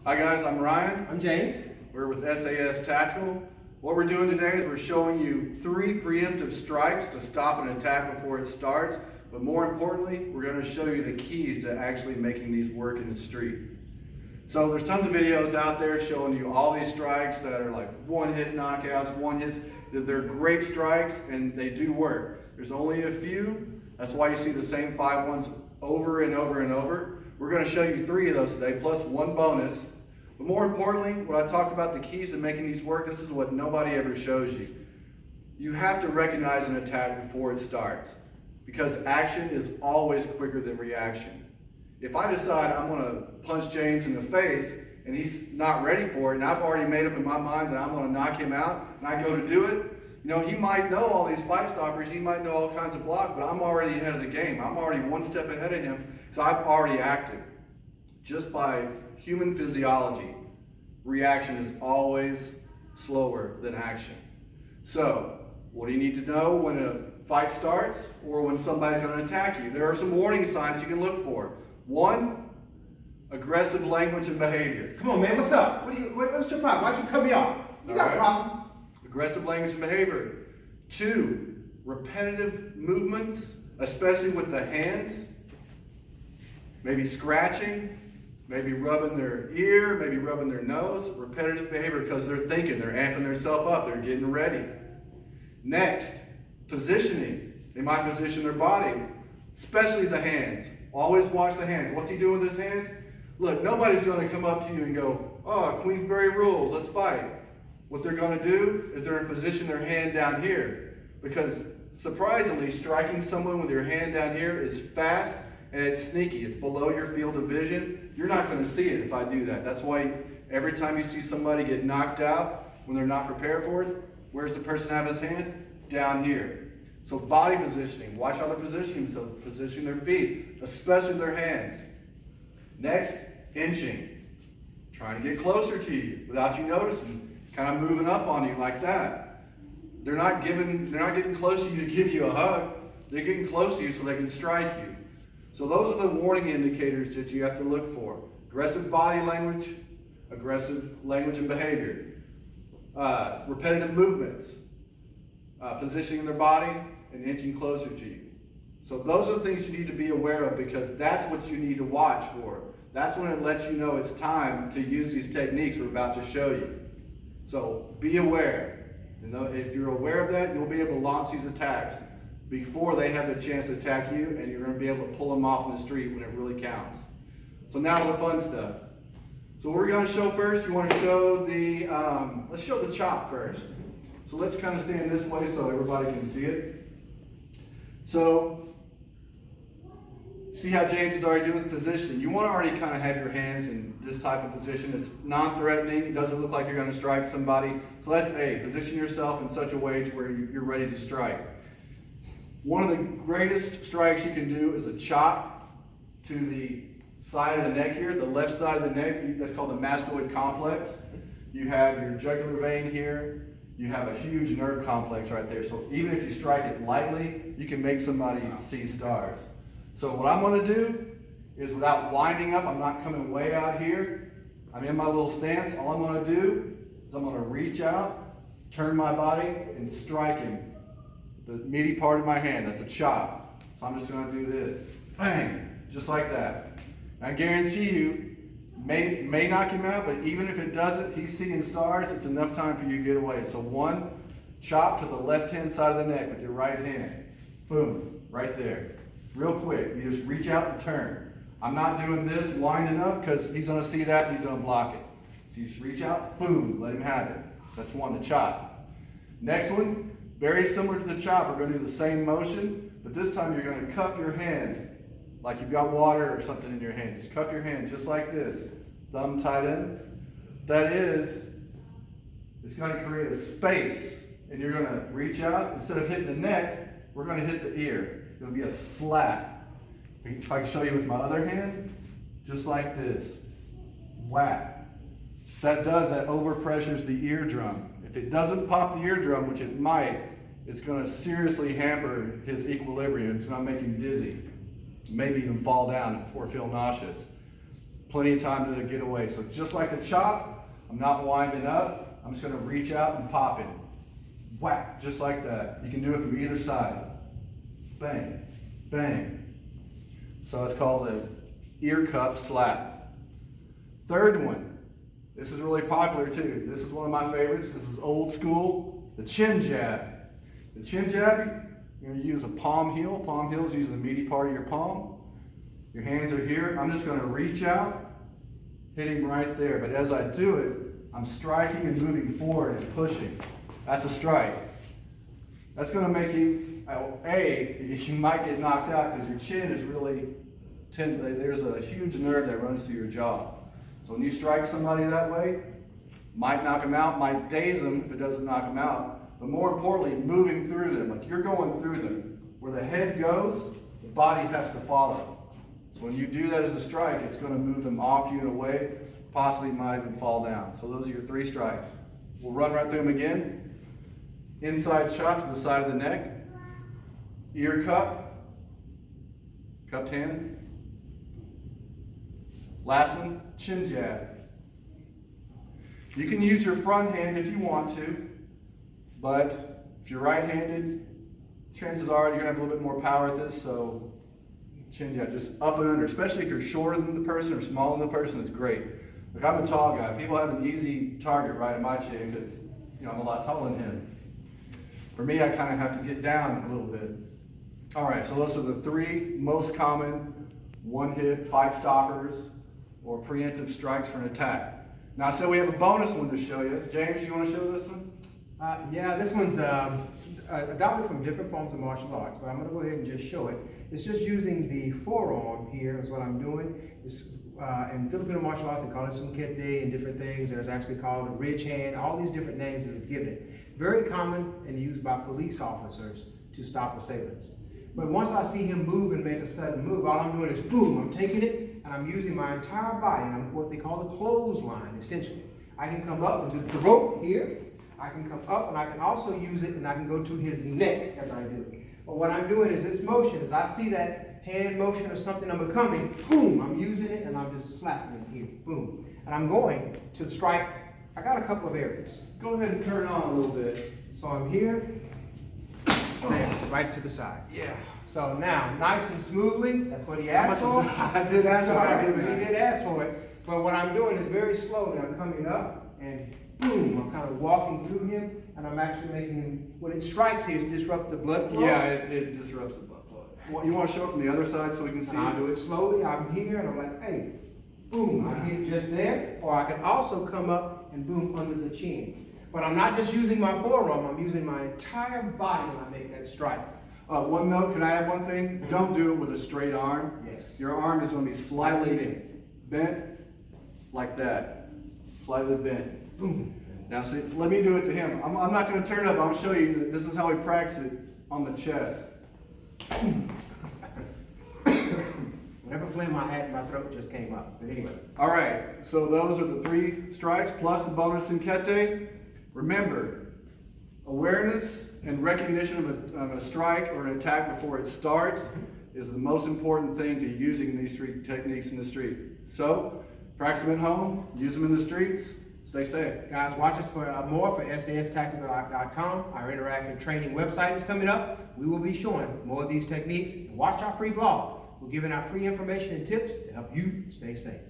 Hi guys, I'm Ryan. I'm James. We're with SAS Tactical. What we're doing today is we're showing you 3 preemptive strikes to stop an attack before it starts, but more importantly, we're going to show you the keys to actually making these work in the street. So there's tons of videos out there showing you all these strikes that are like one-hit knockouts, one-hits. They're great strikes and they do work. There's only a few. That's why you see the same 5 ones over and over and over. We're going to show you 3 of those today, plus 1 bonus. But more importantly, when I talked about the keys to making these work, this is what nobody ever shows you. You have to recognize an attack before it starts, because action is always quicker than reaction. If I decide I'm going to punch James in the face and he's not ready for it, and I've already made up in my mind that I'm going to knock him out, and I go to do it, you know, he might know all these fight stoppers, he might know all kinds of blocks, but I'm already ahead of the game. I'm already 1 step ahead of him, so I've already acted. Just by human physiology, reaction is always slower than action. So, what do you need to know when a fight starts or when somebody's going to attack you? There are some warning signs you can look for. 1, aggressive language and behavior. Come on, man. What's up? What's your problem? Why'd you cut me off? You got a problem? Aggressive language and behavior. 2, repetitive movements, especially with the hands. Maybe scratching, maybe rubbing their ear, maybe rubbing their nose. Repetitive behavior because they're thinking, they're amping themselves up, they're getting ready. Next, positioning. They might position their body, especially the hands. Always watch the hands. What's he doing with his hands? Look, nobody's going to come up to you and go, oh, Queensberry rules, let's fight. What they're going to do is they're going to position their hand down here, because surprisingly, striking someone with your hand down here is fast and it's sneaky. It's below your field of vision. You're not going to see it if I do that. That's why every time you see somebody get knocked out when they're not prepared for it, where's the person have his hand? Down here. So body positioning. Watch how they're positioning. So position their feet, especially their hands. Next, inching. Trying to get closer to you without you noticing. Kind of moving up on you like that. They're not getting close to you to give you a hug. They're getting close to you so they can strike you. So those are the warning indicators that you have to look for. Aggressive body language, aggressive language and behavior. Repetitive movements, positioning their body and inching closer to you. So those are the things you need to be aware of, because that's what you need to watch for. That's when it lets you know it's time to use these techniques we're about to show you. So be aware. And if you're aware of that, you'll be able to launch these attacks before they have the chance to attack you, and you're going to be able to pull them off in the street when it really counts. So now to the fun stuff. So what we're going to show first, you want to show the, let's show the chop first. So let's kind of stand this way so everybody can see it. So, see how James is already doing his positioning. You want to already kind of have your hands in this type of position. It's non-threatening. It doesn't look like you're going to strike somebody. So that's A, position yourself in such a way to where you're ready to strike. One of the greatest strikes you can do is a chop to the side of the neck here, the left side of the neck. That's called the mastoid complex. You have your jugular vein here. You have a huge nerve complex right there. So even if you strike it lightly, you can make somebody see stars. So what I'm going to do is, without winding up, I'm not coming way out here. I'm in my little stance. All I'm going to do is I'm going to reach out, turn my body, and strike him. The meaty part of my hand, that's a chop. So I'm just going to do this. Bang! Just like that. I guarantee you, may knock him out, but even if it doesn't, he's seeing stars, it's enough time for you to get away. So 1, chop to the left-hand side of the neck with your right hand. Boom, right there. Real quick, you just reach out and turn. I'm not doing this, winding up, because he's going to see that and he's going to block it. So you just reach out, boom, let him have it. That's 1, the chop. Next one, very similar to the chop. We're going to do the same motion, but this time you're going to cup your hand like you've got water or something in your hand. Just cup your hand just like this, thumb tied in. That is, it's going to create a space, and you're going to reach out. Instead of hitting the neck, we're going to hit the ear. It'll be a slap. If I can show you with my other hand, just like this, whack. That overpressures the eardrum. If it doesn't pop the eardrum, which it might, it's going to seriously hamper his equilibrium. It's going to make him dizzy, maybe even fall down or feel nauseous. plenty of time to get away. So just like a chop, I'm not winding up. I'm just gonna reach out and pop it. Whack, just like that. You can do it from either side. Bang, bang. So it's called an ear cup slap. Third one, this is really popular too. This is one of my favorites. This is old school, the chin jab. The chin jab, you're gonna use a palm heel. Palm heel is using the meaty part of your palm. Your hands are here. I'm just gonna reach out, hit him right there. But as I do it, I'm striking and moving forward and pushing. That's a strike. That's gonna make you, you might get knocked out because your chin is really, there's a huge nerve that runs through your jaw. So when you strike somebody that way, might knock them out, might daze them if it doesn't knock them out, but more importantly, moving through them, like you're going through them. Where the head goes, the body has to follow. So when you do that as a strike, it's gonna move them off you and away, possibly might even fall down. So those are your 3 strikes. We'll run right through them again. Inside chop to the side of the neck, ear cup, cupped hand. Last one, chin jab. You can use your front hand if you want to, but if you're right-handed, chances are you're gonna have a little bit more power at this, so chin jab, just up and under, especially if you're shorter than the person or smaller than the person, it's great. Like I'm a tall guy, people have an easy target right in my chin because I'm a lot taller than him. For me, I kind of have to get down a little bit. All right, so those are the 3 most common one-hit fight stoppers or preemptive strikes for an attack. Now I said we have a bonus one to show you. James, you want to show this one? Yeah, this one's adopted from different forms of martial arts, but I'm going to go ahead and just show it. It's just using the forearm here is what I'm doing. It's, in Filipino martial arts, they call it sungkete and different things. There's actually called a ridge hand, all these different names that they've given it. Very common and used by police officers to stop assailants. But once I see him move and make a sudden move, all I'm doing is boom, I'm taking it and I'm using my entire body. And I'm what they call the clothesline, essentially. I can come up into the throat here. I can come up and I can also use it and I can go to his neck as I do it. But what I'm doing is this motion, as I see that hand motion or something I'm becoming, boom, I'm using it and I'm just slapping it here, boom. And I'm going to strike. I got a couple of areas. Go ahead and turn on a little bit. So I'm here, and right to the side. Yeah. So now, nice and smoothly, that's what he asked for. I did ask for it. He did ask for it. But what I'm doing is very slowly. I'm coming up and boom, I'm kind of walking through him and I'm actually making him, when it strikes here, it disrupts the blood flow. Yeah, it disrupts the blood flow. Well, you want to show it from the other side so we can see? And I'll do it slowly. I'm here and I'm like, hey, boom, I hit just there. Or I can also come up and boom under the chin. But I'm not just using my forearm, I'm using my entire body when I make that strike. One note, can I add one thing? Mm-hmm. Don't do it with a straight arm. Yes. Your arm is going to be slightly bent, like that. Slightly bent. Boom. Now see, let me do it to him. I'm not going to turn it up, I'm going to show you that this is how we practice it on the chest. Whatever phlegm I had in my throat just came up. But anyway. All right, so those are the 3 strikes plus the bonus sungkete. Remember, awareness and recognition of a strike or an attack before it starts is the most important thing to using these 3 techniques in the street. So, practice them at home, use them in the streets, stay safe. Guys, watch us for more for sastactical.com. Our interactive training website is coming up. We will be showing more of these techniques. Watch our free blog. We're giving out free information and tips to help you stay safe.